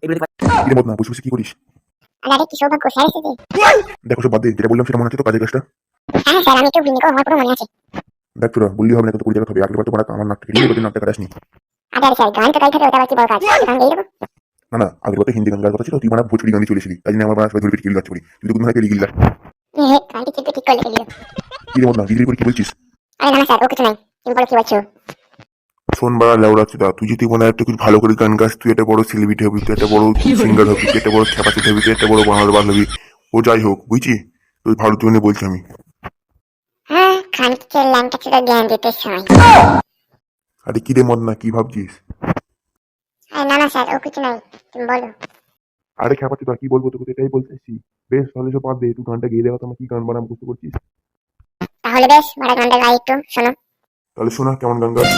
কিরে মত না বসে বসে কি করিস? আরে কি সৌভাগ্য স্যার এসেছে। দেখো সব বাদ দে, যেটা বললাম সেটা মনে আছে তো কাজের কাজটা? হ্যাঁ স্যার, আমি একটু ভুলিনি গো, আমার পুরো মনে আছে। দেখ তোরা বললি হবে না, কিন্তু পরিচালক হবে। আগের বার তো পড়া আমার নাক থেকে নিয়ে নাকটা কাটাসনি। আরে স্যার, গান তো গাই থাকে, ওটা আবার কি বড় কাজ? গান গেয়ে দেবো। না না, আগের বার তো হিন্দি গান গাওয়ার কথা ছিল, তুই মানে ভোজপুরি গানই চলেছিলি। তাই জন্য আমার বাড়া সবাই ধরে পিট কিল যাচ্ছে পড়ি, তুই তো কোনো হয় পেলি গিল্লা। গানটি কিন্তু ঠিক করে লিখে দিল। কিরে মত না গিলি করে কি বলছিস? আরে না স্যার, ও কিছু নাই। তুমি বলো কি বলছো? শোন বাড়া লেউড়া চোদা, তুই যদি মনে হয় একটু কিছু ভালো করে গান গাস, তুই একটা বড় সেলিব্রিটি হবি, তুই একটা বড় সিঙ্গার হবি, তুই একটা বড় ক্যাপাসিটি হবি, তুই একটা বড় বাংলার বান্ধবী। ও যাই হোক বুঝছি, তুই ভালো জন্য বলছি আমি। হ্যাঁ, খানকে ল্যাংটা ছিল জ্ঞান দিতে সময়। আরে কিরে মত না, কি ভাবছিস? আরে না না স্যার, ও কিছু নাই, তুমি বলো। আরে খ্যাপা চোদা, কি বলবো তোকে, এটাই বলতেছি। বেশ তাহলে সব বাদ দে, তুই গানটা গেয়ে দেওয়া, তোমার কি গান বানাম করতে করছিস? তাহলে বেশ, বড় গানটা গাই একটু শোনো। তাহলে শোনা কেমন গান গাস।